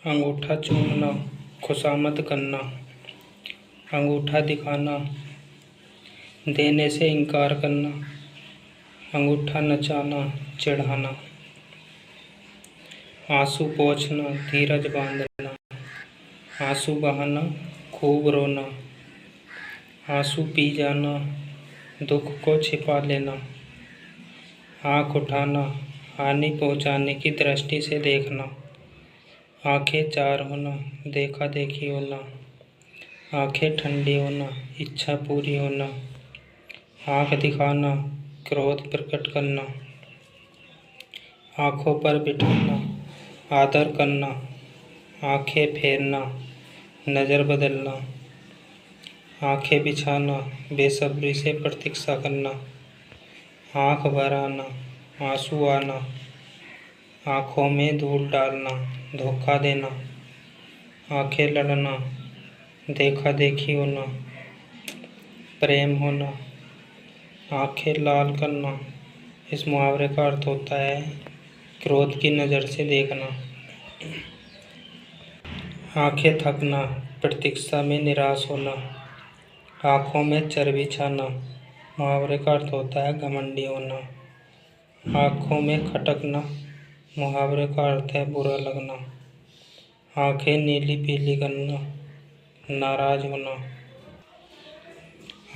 अंगूठा चूमना, खुशामद करना, अंगूठा दिखाना, देने से इनकार करना, अंगूठा नचाना, चिढ़ाना, आंसू पोंछना, धीरज बांधना, आंसू बहाना, खूब रोना, आंसू पी जाना, दुख को छिपा लेना, आँख उठाना, हानि पहुँचाने की दृष्टि से देखना, आंखें चार होना, देखा देखी होना, आंखें ठंडी होना, इच्छा पूरी होना, आँख दिखाना, क्रोध प्रकट करना, आँखों पर बिठाना, आदर करना, आंखें फेरना, नज़र बदलना, आंखें बिछाना, बेसब्री से प्रतीक्षा करना, आँख भर आना, आंसू आना, आँखों में धूल डालना, धोखा देना, आंखें लड़ना, देखा देखी होना, प्रेम होना, आंखें लाल करना। इस मुहावरे का अर्थ होता है क्रोध की नज़र से देखना। आंखें थकना, प्रतीक्षा में निराश होना, आँखों में चर्बी छाना। मुहावरे का अर्थ होता है घमंडी होना। आँखों में खटकना, मुहावरे का अर्थ है बुरा लगना। आंखें नीली पीली करना, नाराज होना।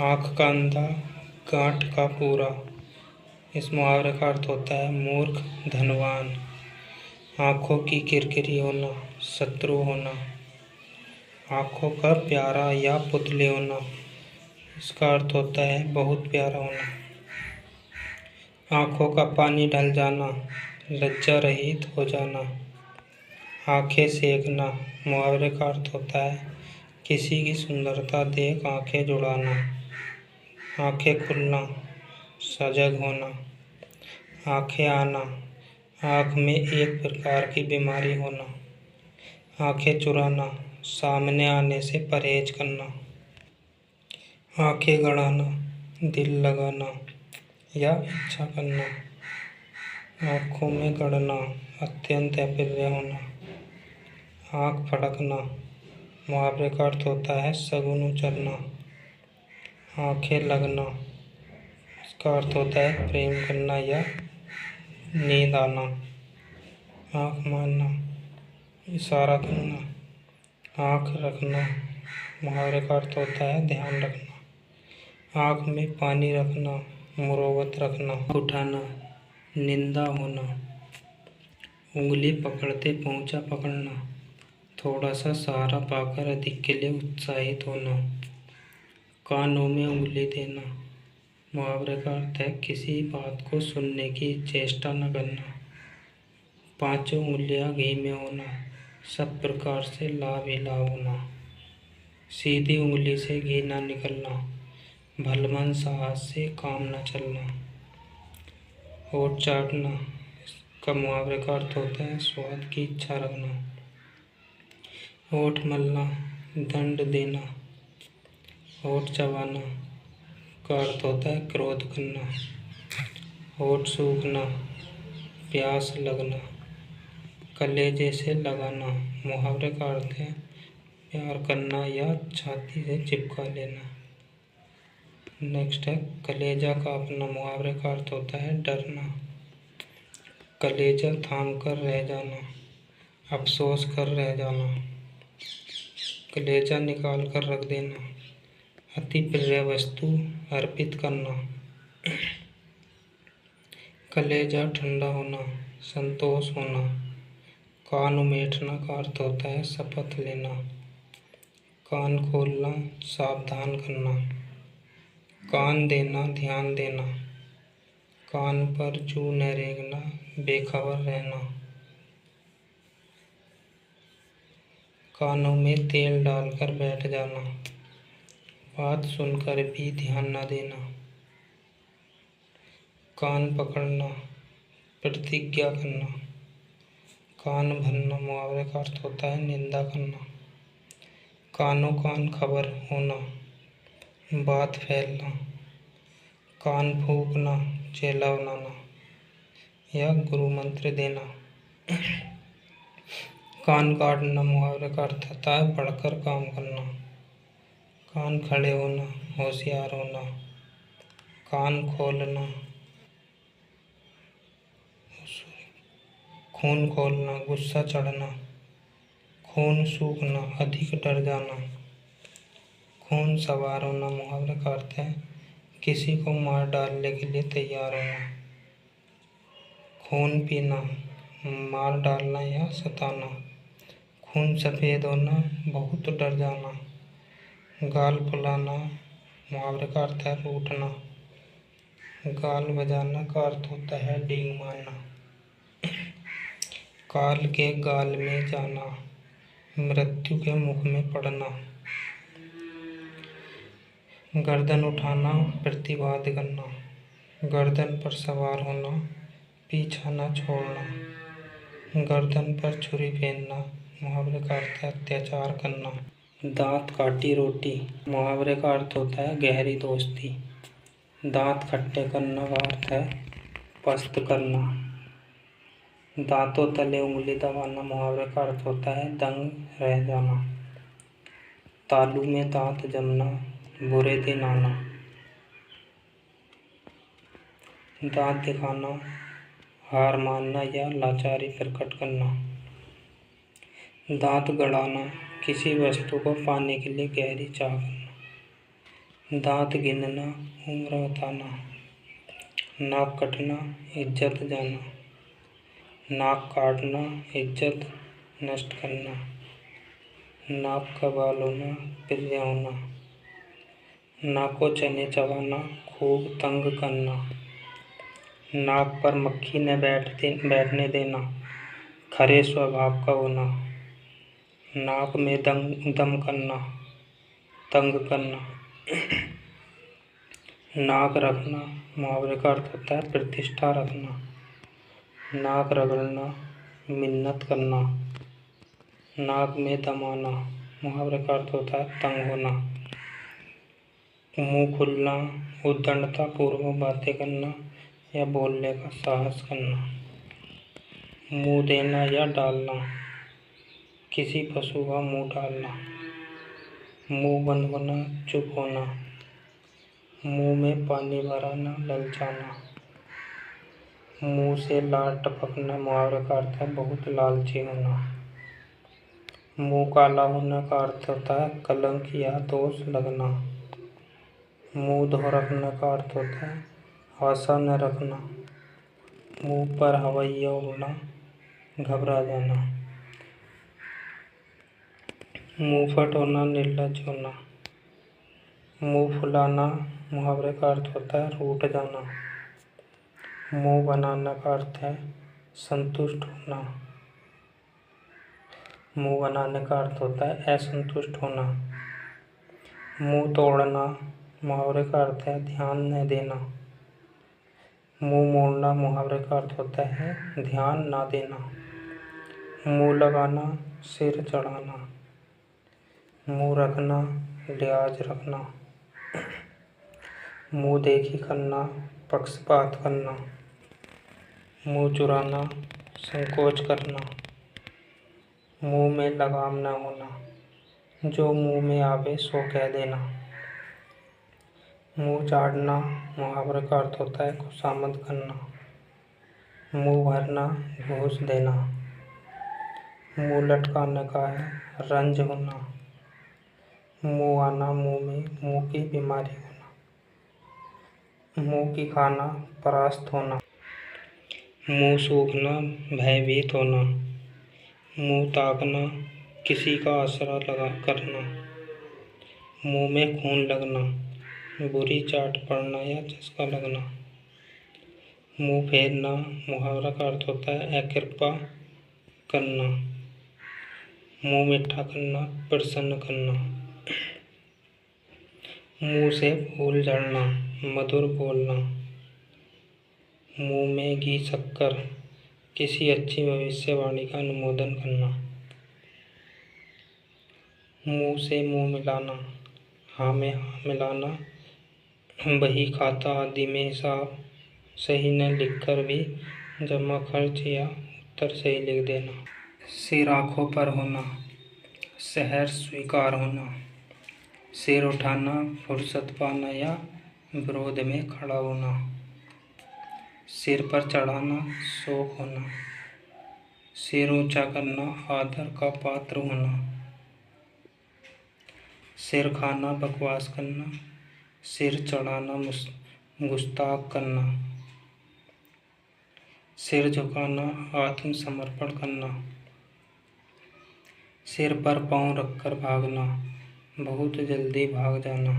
आँख का अंधा, गांठ का पूरा। इस मुहावरे का अर्थ होता है मूर्ख धनवान। आँखों की किरकिरी होना, शत्रु होना। आँखों का प्यारा या पुतले होना, इसका अर्थ होता है बहुत प्यारा होना। आँखों का पानी ढल जाना, लज्जा रहित हो जाना। आंखें सेकना, मुहावरे का अर्थ होता है किसी की सुंदरता देख आंखें जुड़ाना। आंखें खुलना, सजग होना। आंखें आना, आँख में एक प्रकार की बीमारी होना। आंखें चुराना, सामने आने से परहेज करना। आंखें गड़ाना, दिल लगाना या इच्छा करना। आँखों में गड़ना, अत्यंत अप्रिय होना। आँख फड़कना, मुहावरे का अर्थ होता है शगुन उचरना। आंखें लगना, इसका अर्थ होता है प्रेम करना या नींद आना। आँख मारना, इशारा करना। आँख रखना, मुहावरे का अर्थ होता है ध्यान रखना। आँख में पानी रखना, मुरोवत रखना। उठाना, निंदा होना। उंगली पकड़ते पहुँचा पकड़ना, थोड़ा सा सहारा पाकर अधिक के लिए उत्साहित होना। कानों में उंगली देना, मुहावरे का अर्थ है किसी बात को सुनने की चेष्टा न करना। पांचों उंगलियां घी में होना, सब प्रकार से लाभ ही लाभ होना। सीधी उंगली से घी न निकलना, भलमन साहस से काम न चलना। होठ चाटना, इसका मुहावरे का अर्थ होता है स्वाद की इच्छा रखना। होठ मलना, दंड देना। होठ चबाना का अर्थ होता है क्रोध करना। होठ सूखना, प्यास लगना। कलेजे से लगाना, मुहावरे का अर्थ है प्यार करना या छाती से चिपका लेना। नेक्स्ट है कलेजा कांपना, मुहावरे का अर्थ होता है डरना। कलेजा थाम कर रह जाना, अफसोस कर रह जाना। कलेजा निकाल कर रख देना, अति प्रिय वस्तु अर्पित करना। कलेजा ठंडा होना, संतोष होना। कान उमेटना का अर्थ होता है शपथ लेना। कान खोलना, सावधान करना। कान देना, ध्यान देना। कान पर जू न रेंगना, बेखबर रहना। कानों में तेल डालकर बैठ जाना, बात सुनकर भी ध्यान न देना। कान पकड़ना, प्रतिज्ञा करना। कान भरना, मुहावरे का अर्थ होता है निंदा करना। कानों कान खबर होना, बात फैलना। कान फूंकना, चेला बनाना या गुरु मंत्र देना। कान काटना मुहावरे का अर्थ होता है बढ़कर काम करना। कान खड़े होना, होशियार होना। कान खोलना, खून खोलना, गुस्सा चढ़ना। खून सूखना, अधिक डर जाना। खून सवार होना मुहावरे का अर्थ है किसी को मार डालने के लिए तैयार होना। खून पीना, मार डालना या सताना। खून सफ़ेद होना, बहुत डर जाना। गाल फुलाना मुहावरे का अर्थ है रूठना। गाल बजाना का अर्थ होता है डींग मारना। काल के गाल में जाना, मृत्यु के मुख में पड़ना। गर्दन उठाना, प्रतिवाद करना। गर्दन पर सवार होना, पीछा न छोड़ना। गर्दन पर छुरी फेरना मुहावरे का अर्थ है अत्याचार करना। दांत काटी रोटी मुहावरे का अर्थ होता है गहरी दोस्ती। दांत खट्टे करना का अर्थ है पस्त करना। दांतों तले उंगली दबाना मुहावरे का अर्थ होता है दंग रह जाना। तालू में दांत जमना, बुरे दिन आना। दांत दिखाना, हार मानना या लाचारी प्रकट करना। दांत गड़ाना, किसी वस्तु को पाने के लिए गहरी चाह करना। दांत गिनना, उम्र बताना। नाक कटना, इज्जत जाना। नाक काटना, इज्जत नष्ट करना। नाक का बाल होना, प्रिय होना। नाक को चने चबाना, खूब तंग करना। नाक पर मक्खी न बैठने देना, खरे स्वभाव का होना। नाक में दम करना, तंग करना। नाक रखना मुहावरे का अर्थ होता है प्रतिष्ठा रखना। नाक रगड़ना, मिन्नत करना। नाक में दम आना मुहावरे का अर्थ होता है तंग होना। मुंह खुलना, उद्दंडता पूर्वक बातें करना या बोलने का साहस करना। मुंह देना या डालना, किसी पशु का मुंह डालना। मुंह बंद होना, चुप होना। मुंह में पानी भराना, ललचाना। मुंह से लार टपकना मुहावरे का अर्थ है बहुत लालची होना। मुंह काला होने का अर्थ होता है कलंक या दोष लगना। मुंह धो रखने का अर्थ होता है आशा न रखना। मुंह पर हवैया उड़ना, घबरा जाना। मुंह फट होना, निर्लज होना। मुंह फुलाना मुहावरे का अर्थ होता है रूठ जाना। मुंह बनाना का अर्थ है संतुष्ट होना। मुंह बनाने का अर्थ होता है असंतुष्ट होना। मुंह तोड़ना मुहावरे का अर्थ है ध्यान न देना। मुंह मोड़ना मुहावरे का अर्थ होता है ध्यान ना देना। मुंह लगाना, सिर चढ़ाना। मुंह रखना, लिहाज रखना। मुंह देखी करना, पक्षपात करना। मुंह चुराना, संकोच करना। मुंह में लगाम न होना, जो मुंह में आवे सो कह देना। मुंह चाटना मुहावरे का अर्थ होता है खुशामद करना। मुंह भरना, घूस देना। मुंह लटकाने का है रंज होना। मुंह आना, मुंह में मुंह की बीमारी होना। मुंह की खाना, परास्त होना। मुंह सूखना, भयभीत होना। मुंह ताकना, किसी का आसरा लगा करना। मुंह में खून लगना, बुरी चाट पड़ना या चस्का लगना। मुंह फेरना मुहावरा का अर्थ होता है अकृपा करना। मुंह मीठा करना, प्रसन्न करना। मुंह से फूल झड़ना, मधुर बोलना। मुंह में घी शक्कर, किसी अच्छी भविष्यवाणी का अनुमोदन करना। मुंह से मुंह मिलाना, हाँ में हाँ मिलाना। बही खाता आदि में हिसाब सही न लिखकर भी जमा खर्च या उत्तर सही लिख देना। सिर आँखों पर होना, शहर स्वीकार होना, सिर उठाना, फुर्सत पाना या विरोध में खड़ा होना, सिर पर चढ़ाना, शौक होना, सिर ऊंचा करना, आदर का पात्र होना, सिर खाना, बकवास करना, सिर चढ़ाना, गुस्ताख करना, सिर झुकाना, आत्मसमर्पण करना, सिर पर पाँव रखकर भागना, बहुत जल्दी भाग जाना,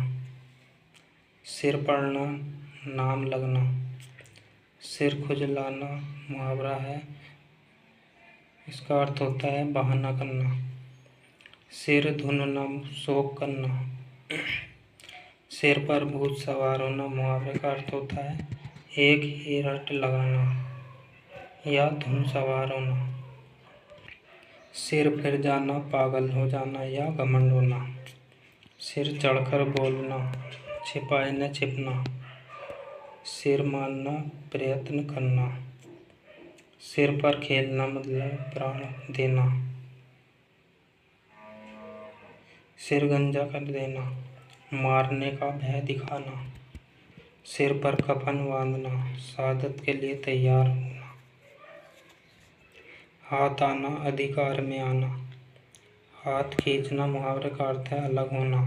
सिर पड़ना, नाम लगना, सिर खुजलाना मुहावरा है, इसका अर्थ होता है बहाना करना, सिर धुनना, शोक करना, सिर पर भूत सवार होना मुहावरे का अर्थ होता है एक ही रट लगाना या धुन सवार होना, सिर फिर जाना, पागल हो जाना या घमंड होना, सिर चढ़कर बोलना, छिपाए न छिपना, सिर मानना, प्रयत्न करना, सिर पर खेलना मतलब प्राण देना, सिर गंजा कर देना, मारने का भय दिखाना, सिर पर कफन बांधना, शहादत के लिए तैयार होना, हाथ आना, अधिकार में आना, हाथ खींचना मुहावरे का अर्थ है अलग होना,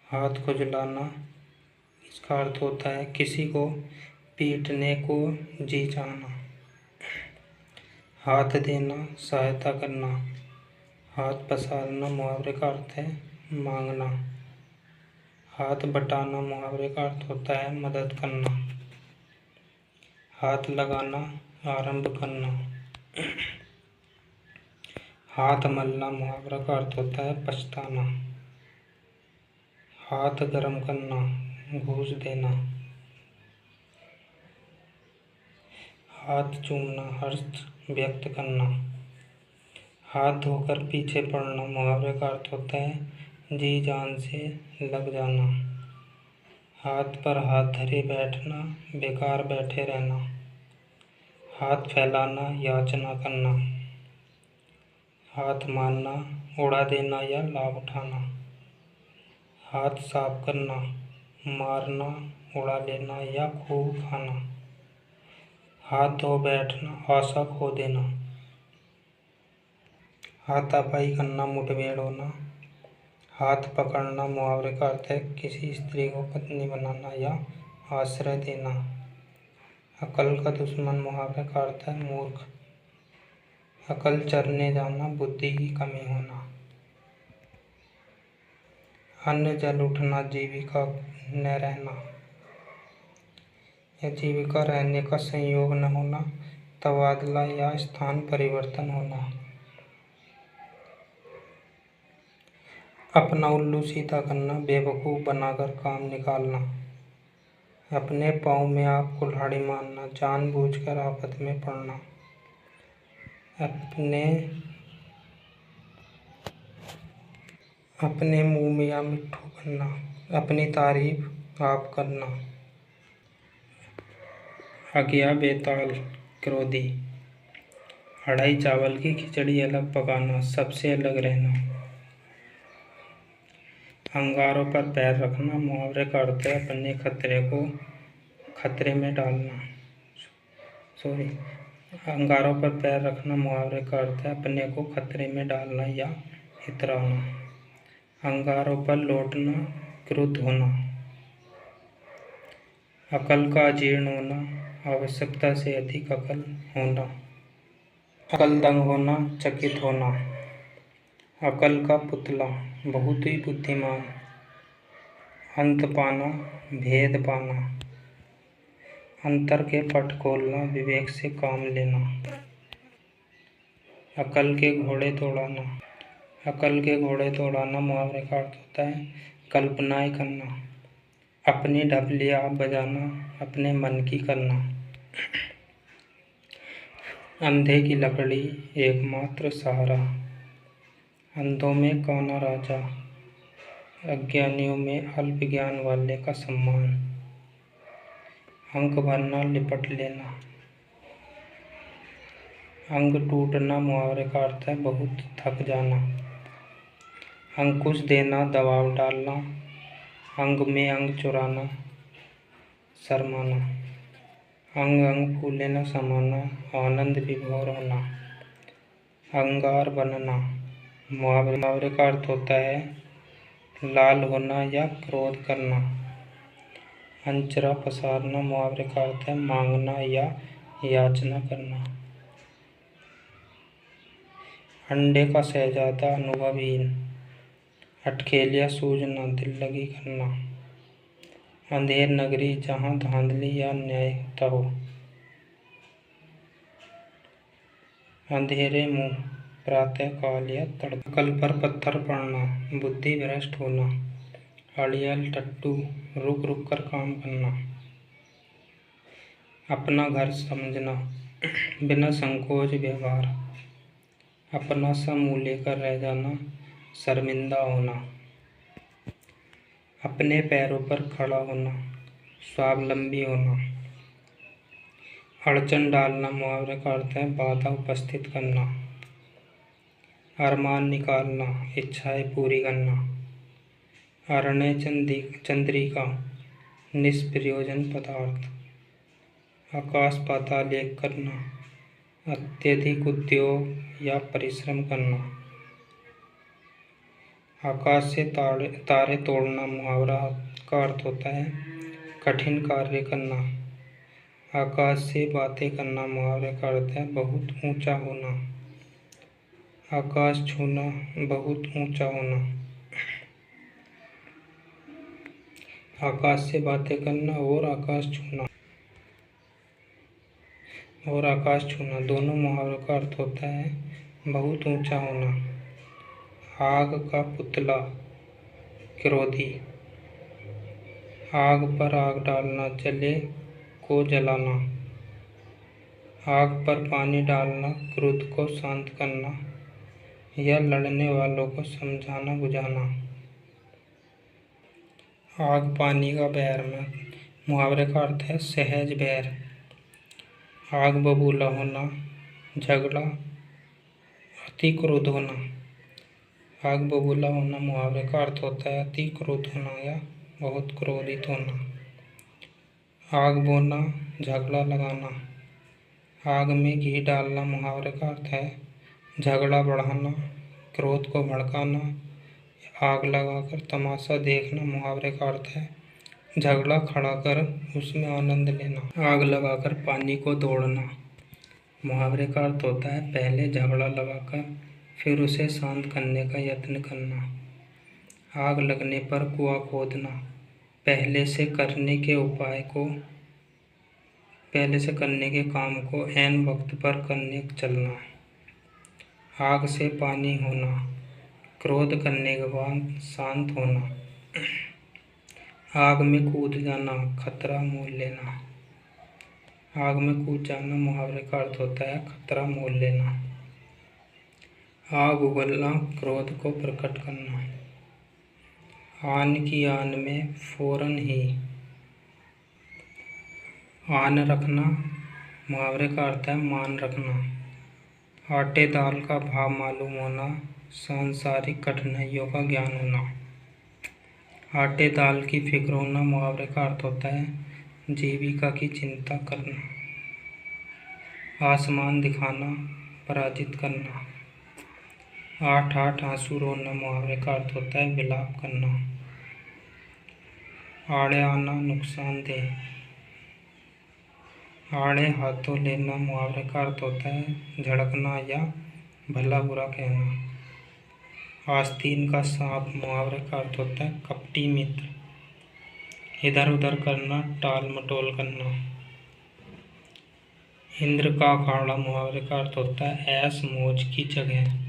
हाथ खुजलाना, इसका अर्थ होता है किसी को पीटने को जी चाहना, हाथ देना, सहायता करना, हाथ पसारना मुहावरे का अर्थ है मांगना, हाथ बटाना मुहावरे का अर्थ होता है मदद करना, हाथ लगाना, आरंभ करना, हाथ मलना मुहावरा का अर्थ होता है पछताना, हाथ गरम करना, घूस देना, हाथ चूमना, हर्ष व्यक्त करना, हाथ धोकर पीछे पड़ना मुहावरे का अर्थ होता है जी जान से लग जाना, हाथ पर हाथ धरे बैठना, बेकार बैठे रहना, हाथ फैलाना, याचना करना, हाथ मारना, उड़ा देना या लाभ उठाना, हाथ साफ करना, मारना, उड़ा लेना या खूब खाना, हाथ धो बैठना, आशा खो देना, हाथापाई करना, मुठभेड़ होना, हाथ पकड़ना मुहावरे का अर्थ है किसी स्त्री को पत्नी बनाना या आश्रय देना, अकल का दुश्मन मुहावरे का अर्थ है मूर्ख, अकल चरने जाना, बुद्धि की कमी होना, अन्न जल उठना, जीविका न रहना या जीविका रहने का संयोग न होना, तबादला या स्थान परिवर्तन होना, अपना उल्लू सीधा करना, बेवकूफ़ बनाकर काम निकालना, अपने पाँव में आप कुल्हाड़ी मारना, जानबूझकर आफत में पड़ना, अपने मुंह में या मिट्ठू करना, अपनी तारीफ आप करना, अज्ञा बेताल क्रोधी, अढ़ाई चावल की खिचड़ी अलग पकाना, सबसे अलग रहना, अंगारों पर पैर रखना मुहावरे का अर्थ है अपने खतरे में डालना। अंगारों पर पैर रखना मुहावरे का अर्थ है अपने को खतरे में डालना या इतराना। अंगारों पर लौटना, क्रुद्ध होना। अकल का अजीर्ण होना, आवश्यकता से अधिक अकल होना। अकल दंग होना, चकित होना। अकल का पुतला, बहुत ही बुद्धिमान। अंत पाना, भेद पाना। अंतर के पट खोलना, विवेक से काम लेना। अकल के घोड़े दौड़ाना। अकल के घोड़े दौड़ाना मुहावरे का अर्थ होता है कल्पनाएं करना, अपनी ढपली आप बजाना, अपने मन की करना। अंधे की लकड़ी एकमात्र सहारा, अंधों में काना राजा, अज्ञानियों में अल्प ज्ञान वाले का सम्मान। अंक भरना, लिपट लेना। अंग टूटना मुहावरे का अर्थ है बहुत थक जाना। अंकुश देना, दबाव डालना। अंग में अंग चुराना, शर्माना। अंग अंग फूले न समाना, आनंद विभोर होना। अंगार बनना मुहावरे का अर्थ होता है लाल होना या क्रोध करना। अंचरा पसारना मुहावरे का अर्थ है मांगना या याचना करना। अंडे का शहजादा अनुभवहीन, अटखेलिया सूझना, दिल लगी करना। अंधेर नगरी जहाँ धांधली या न्याय होता हो। अंधेरे मुंह, प्रातः काल या तड़का। कल पर पत्थर पड़ना, बुद्धि भ्रष्ट होना। अड़ियल टट्टू, रुक रुक कर काम करना। अपना घर समझना, बिना संकोच व्यवहार। अपना सा मुँह लेकर रह जाना, शर्मिंदा होना। अपने पैरों पर खड़ा होना, स्वावलंबी होना। अड़चन डालना मुहावरे का अर्थ है बाधा उपस्थित करना। अरमान निकालना, इच्छाएं पूरी करना। अरण्य चंद्रिका, निष्प्रयोजन पदार्थ। आकाश पाताल एक करना, अत्यधिक उद्योग या परिश्रम करना। आकाश से तारे तोड़ना मुहावरा का अर्थ होता है कठिन कार्य करना। आकाश से बातें करना मुहावरे का अर्थ है बहुत ऊंचा होना। आकाश छूना, बहुत ऊंचा होना। आकाश से बातें करना और आकाश छूना दोनों मुहावरों का अर्थ होता है बहुत ऊंचा होना। आग का पुतला, क्रोधी। आग पर आग डालना, जले को जलाना। आग पर पानी डालना, क्रोध को शांत करना या लड़ने वालों को समझाना बुझाना। आग पानी का बैर में मुहावरे का अर्थ है सहज बैर। आग बबूला होना, झगड़ा, अति क्रोध होना। आग बबूला होना मुहावरे का अर्थ होता है अति क्रोध होना या बहुत क्रोधित होना। आग बोना, झगड़ा लगाना। आग में घी डालना मुहावरे का अर्थ है झगड़ा बढ़ाना, क्रोध को भड़काना। आग लगाकर तमाशा देखना मुहावरे का अर्थ है झगड़ा खड़ा कर उसमें आनंद लेना। आग लगाकर पानी को दौड़ना मुहावरे का अर्थ होता है पहले झगड़ा लगाकर फिर उसे शांत करने का यत्न करना। आग लगने पर कुआं खोदना, पहले से करने के काम को ऐन वक्त पर करने चलना। आग से पानी होना, क्रोध करने के बाद शांत होना। आग में कूद जाना, खतरा मोल लेना। आग में कूद जाना मुहावरे का अर्थ होता है खतरा मोल लेना। आग उगलना, क्रोध को प्रकट करना। आन की आन में फौरन ही। आन रखना मुहावरे का अर्थ है मान रखना। आटे दाल का भाव मालूम होना, सांसारिक कठिनाइयों का ज्ञान होना। आटे दाल की फिक्र होना मुहावरे का अर्थ होता है जीविका की चिंता करना। आसमान दिखाना, पराजित करना। आठ आठ आंसू रोना मुहावरे का अर्थ होता है विलाप करना। आड़े आना, नुकसानदेह। आड़े हाथों लेना मुहावरे का अर्थ होता है झड़कना या भला बुरा कहना। आस्तीन का सांप मुहावरे का अर्थ होता है कपटी मित्र। इधर उधर करना, टाल मटोल करना। इंद्र का अखाड़ा मुहावरे का अर्थ होता है ऐश मौज की जगह।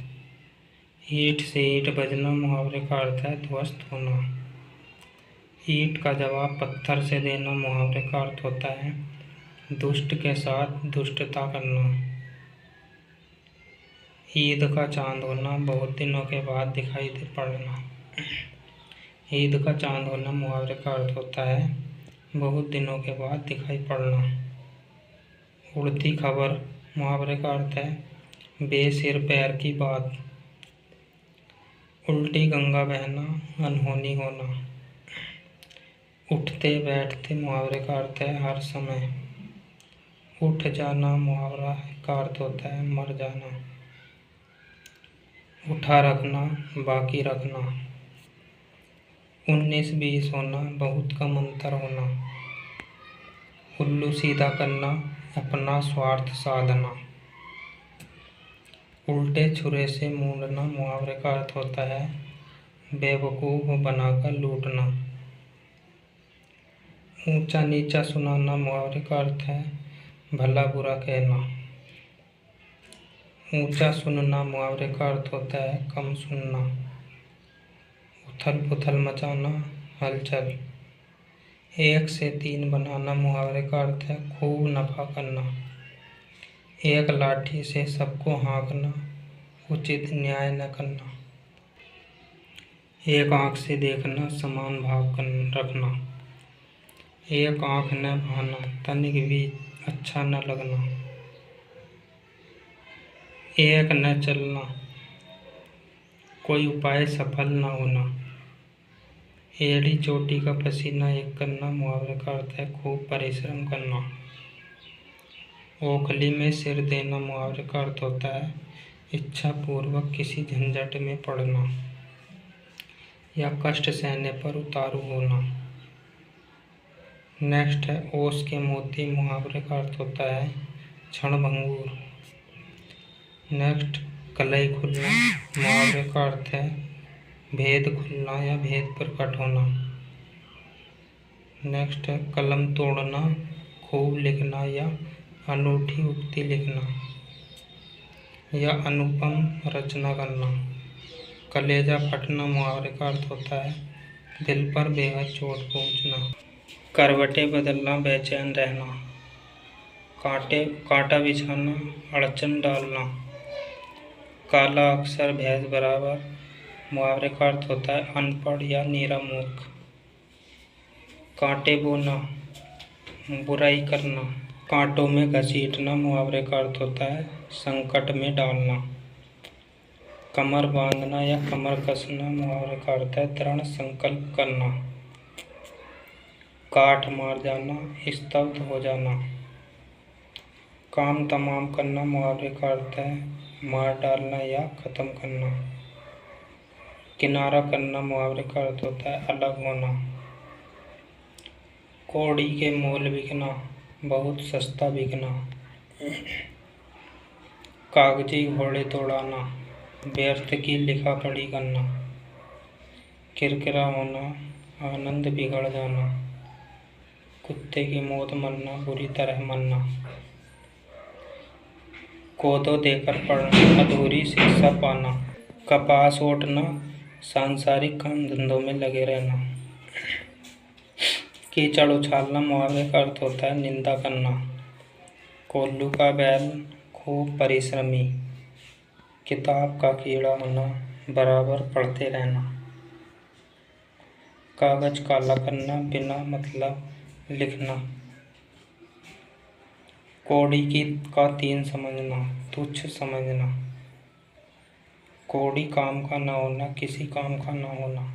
ईंट से ईंट बजना मुहावरे का अर्थ है ध्वस्त होना। ईंट का जवाब पत्थर से देना मुहावरे का अर्थ होता है दुष्ट के साथ दुष्टता करना। ईद का चांद होना, बहुत दिनों के बाद दिखाई दे पड़ना। ईद का चांद होना मुहावरे का अर्थ होता है बहुत दिनों के बाद दिखाई पड़ना। उड़ती खबर मुहावरे का अर्थ है बेसिर पैर की बात। उल्टी गंगा बहना, अनहोनी होना। उठते बैठते मुहावरे का अर्थ है हर समय। उठ जाना मुहावरा का अर्थ होता है मर जाना। उठा रखना, बाकी रखना। 19-20 होना, बहुत कम अंतर होना। उल्लू सीधा करना, अपना स्वार्थ साधना। उल्टे छुरे से मूंडना मुहावरे का अर्थ होता है बेवकूफ़ बनाकर लूटना। ऊंचा नीचा सुनाना मुहावरे का अर्थ है भला बुरा कहना। ऊंचा सुनना मुहावरे का अर्थ होता है कम सुनना। उथल पुथल मचाना, हलचल। 1 से 3 बनाना मुहावरे का अर्थ है खूब नफा करना। एक लाठी से सबको हाँकना, उचित न्याय न करना। एक आँख से देखना, समान भाव रखना। एक आँख न भाना, तनिक भी अच्छा न लगना। एक न चलना, कोई उपाय सफल न होना। एड़ी चोटी का पसीना एक करना मुहावरे का अर्थ है खूब परिश्रम करना। ओखली में सिर देना मुहावरे का अर्थ होता है इच्छा पूर्वक किसी झंझट में पड़ना या कष्ट सहने पर उतारू होना। नेक्स्ट है ओस के मोती मुहावरे का अर्थ होता है क्षणभंगुर। नेक्स्ट कलई खुलना मुहावरे का अर्थ है भेद खुलना या भेद प्रकट होना। नेक्स्ट है कलम तोड़ना, खूब लिखना या अनूठी उक्ति लिखना या अनुपम रचना करना। कलेजा फटना मुहावरे का अर्थ होता है दिल पर बेहद चोट पहुंचना। करवटें बदलना, बेचैन रहना। कांटा बिछाना, अड़चन डालना। काला अक्षर भैंस बराबर मुहावरे का अर्थ होता है अनपढ़ या नीरा मूर्ख। कांटे बोना, बुराई करना। कांटों में घसीटना मुहावरे का अर्थ होता है संकट में डालना। कमर बांधना या कमर कसना मुहावरे का अर्थ है दृढ़ संकल्प करना। काठ मार जाना, स्तब्ध हो जाना। काम तमाम करना मुहावरे का अर्थ है मार डालना या ख़त्म करना। किनारा करना मुहावरे का अर्थ होता है अलग होना। कौड़ी के मोल बिकना, बहुत सस्ता बिकना। कागजी घोड़े दौड़ाना, व्यर्थ की लिखा पढ़ी करना। किरकिरा होना, आनंद बिगड़ जाना। कुत्ते की मौत मरना, बुरी तरह मरना। कोदो देकर पढ़ना, अधूरी शिक्षा पाना। कपास ओटना, सांसारिक काम धंधों में लगे रहना। कीचड़ उछालना मुहावरे का अर्थ होता है निंदा करना। कोल्लू का बैल, खूब परिश्रमी। किताब का कीड़ा होना, बराबर पढ़ते रहना। कागज काला करना, बिना मतलब लिखना। कौड़ी का 3 समझना, तुच्छ समझना। कौड़ी काम का ना होना, किसी काम का ना होना।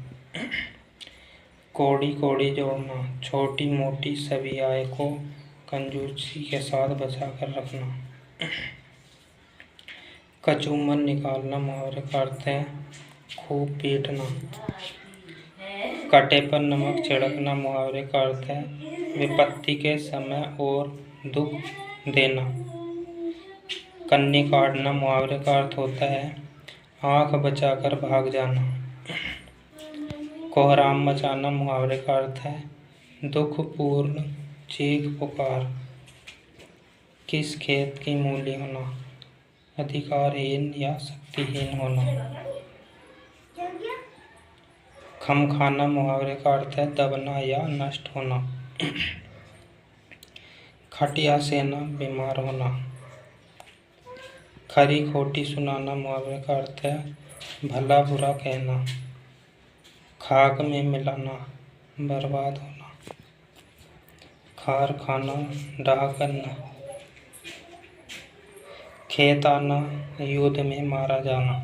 कौड़ी कौड़ी जोड़ना, छोटी मोटी सभी आय को कंजूसी के साथ बचा कर रखना। कचूमन निकालना मुहावरे का अर्थ है खूब पीटना। कटे पर नमक छिड़कना मुहावरे का अर्थ है विपत्ति के समय और दुख देना। कन्नी काटना मुहावरे का अर्थ होता है आँख बचाकर भाग जाना। कोहराम मचाना मुहावरे का अर्थ है दुखपूर्ण चीख पुकार। किस खेत की मूली होना, अधिकारहीन या शक्तिहीन होना। खम खाना मुहावरे का अर्थ है दबना या नष्ट होना। खटिया सेना, बीमार होना। खरी खोटी सुनाना मुहावरे का अर्थ है भला बुरा कहना। खाक में मिलाना, बर्बाद होना। खार खाना, डाह करना। खेत आना, युद्ध में मारा जाना।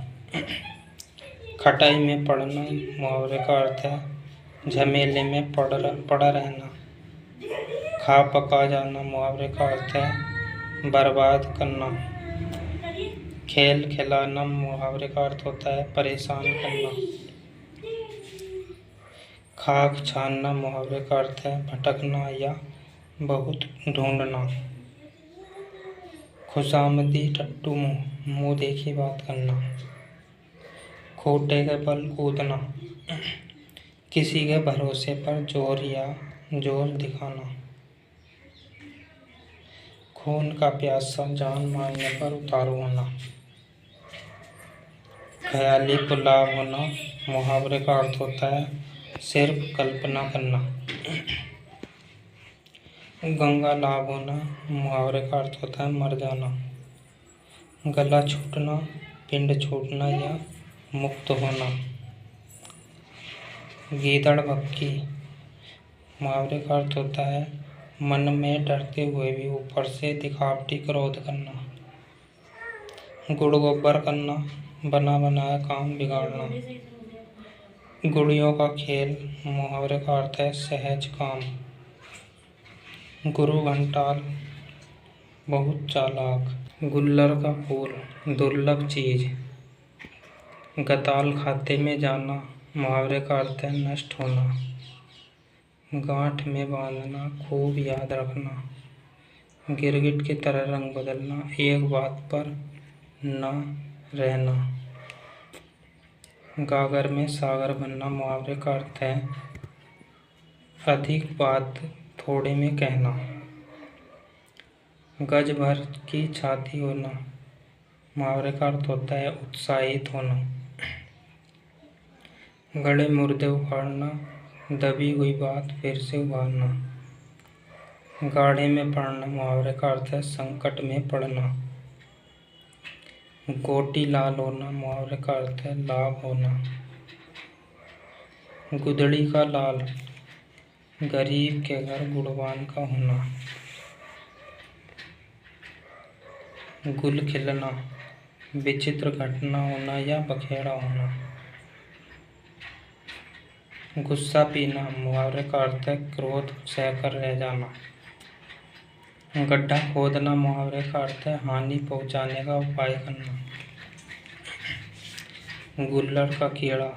खटाई में पड़ना, मुहावरे का अर्थ है झमेले में पड़ा रहना। खा पका जाना, मुहावरे का अर्थ है बर्बाद करना। खेल खिलाना, मुहावरे का अर्थ होता है परेशान करना। खाक छानना, मुहावरे का अर्थ है भटकना या बहुत ढूंढना। खुशामदी टट्टू मुंह देखी बात करना। खोटे के बल कूदना, किसी के भरोसे पर जोर दिखाना। खून का प्यासा, जान मारने पर उतारू होना। ख्याली पुलाव होना, मुहावरे का अर्थ होता है सिर्फ कल्पना करना। गंगा लाभ होना, मुहावरे का अर्थ होता है मर जाना। गला छूटना, पिंड छूटना या मुक्त होना। गीदड़ भक्की, मुहावरे का अर्थ होता है मन में डरते हुए भी ऊपर से दिखावटी क्रोध करना। गुड़ गोबर करना, बना बनाया काम बिगाड़ना। गुड़ियों का खेल, मुहावरे का अर्थ है सहज काम। गुरु घंटाल, बहुत चालाक। गुल्लर का फूल, दुर्लभ चीज। गताल खाते में जाना, मुहावरे का अर्थ है नष्ट होना। गांठ में बांधना, खूब याद रखना। गिरगिट की तरह रंग बदलना, एक बात पर न रहना। गागर में सागर बनना, मुहावरे का अर्थ है अधिक बात थोड़े में कहना। गज भर की छाती होना, मुहावरे का अर्थ होता है उत्साहित होना। गड़े मुर्दे उखाड़ना, दबी हुई बात फिर से उभारना। गाढ़े में पड़ना, मुहावरे का अर्थ है संकट में पड़ना। गोटी लाल होना, मुहावरे का अर्थ है लाभ होना। गुदड़ी का लाल, गरीब के घर गुणवान का होना। गुल खिलना, विचित्र घटना होना या बखेड़ा होना। गुस्सा पीना, मुहावरे का अर्थ है क्रोध सहकर रह जाना। गड्ढा खोदना, मुहावरे का अर्थ है हानि पहुंचाने का उपाय करना। गुल्लड़ का कीड़ा,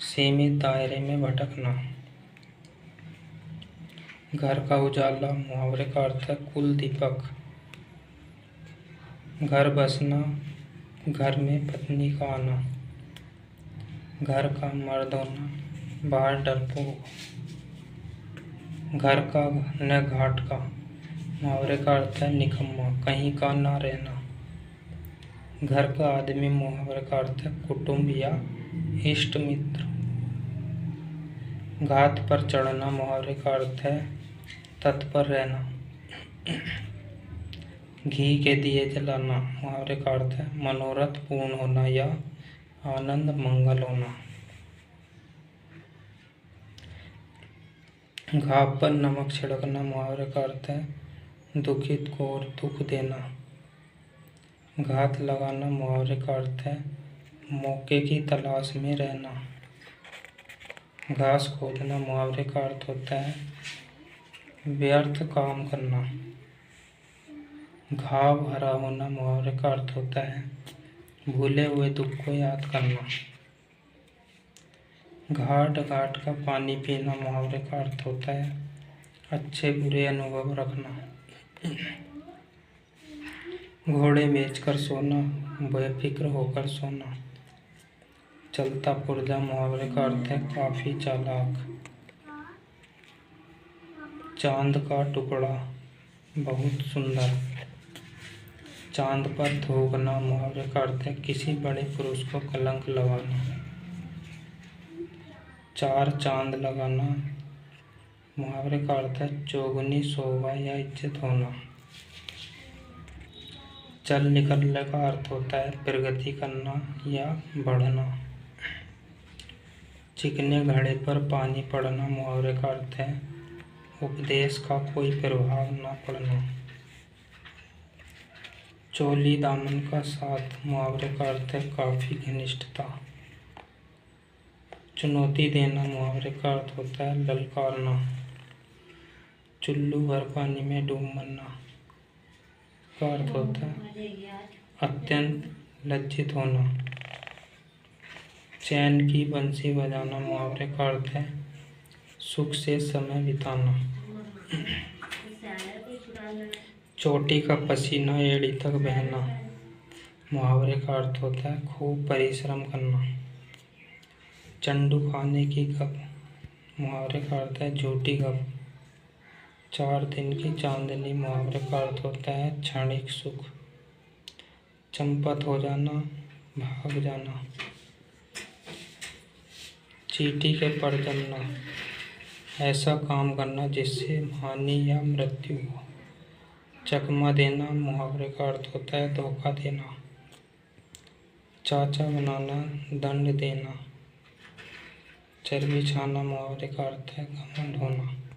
सीमित दायरे में भटकना। घर का उजाला, मुहावरे का अर्थ है कुल दीपक। घर बसना, घर में पत्नी का आना। घर का मर्द होना, बाहर डरपोक। घर का न घाट का, मुहावरे का अर्थ है निकम्मा, कहीं का ना रहना। घर का आदमी, मुहावरे का अर्थ है कुटुंब या इष्ट मित्र। घात पर चढ़ना, मुहावरे का अर्थ है तत्पर रहना। घी के दिए जलाना, मुहावरे का अर्थ है मनोरथ पूर्ण होना या आनंद मंगल होना। घाव पर नमक छिड़कना, मुहावरे का अर्थ है दुखित को और दुख देना। घात लगाना, मुहावरे का अर्थ है मौके की तलाश में रहना। घास खोदना, मुहावरे का अर्थ होता है व्यर्थ काम करना। घाव भरा होना, मुहावरे का अर्थ होता है भूले हुए दुख को याद करना। घाट घाट का पानी पीना, मुहावरे का अर्थ होता है अच्छे बुरे अनुभव रखना। घोड़े बेचकर सोना, बेफिक्र होकर सोना। चलता पुर्जा, मुहावरे का अर्थ है काफी चालाक। चांद का टुकड़ा, बहुत सुंदर। चांद पर थूकना, मुहावरे का अर्थ है किसी बड़े पुरुष को कलंक लगाना। चार चांद लगाना, मुहावरे का अर्थ है चौगुनी शोभा या इज्जत होना। चल निकलने का अर्थ होता है प्रगति करना या बढ़ना। चिकने घड़े पर पानी पड़ना, मुहावरे का अर्थ है उपदेश का कोई प्रभाव न पड़ना। चोली दामन का साथ, मुहावरे का अर्थ है काफी घनिष्ठता। चुनौती देना, मुहावरे का अर्थ होता है ललकारना। चुल्लू भर पानी में डूब मरना का अर्थ होता है अत्यंत लज्जित होना। चैन की बंसी बजाना, मुहावरे का अर्थ है सुख से समय बिताना। चोटी का पसीना एड़ी तक बहना, मुहावरे का अर्थ होता है खूब परिश्रम करना। चंडू खाने की गप, मुहावरे का अर्थ है झूठी गप। 4 दिन की चांदनी, मुहावरे का अर्थ होता है क्षणिक सुख। चंपत हो जाना, भाग जाना। चींटी के पर जमना, ऐसा काम करना जिससे हानि या मृत्यु हो। चकमा देना, मुहावरे का अर्थ होता है धोखा देना। चाचा बनाना, दंड देना। चर्बी छाना, मुहावरे का अर्थ है घमंड होना।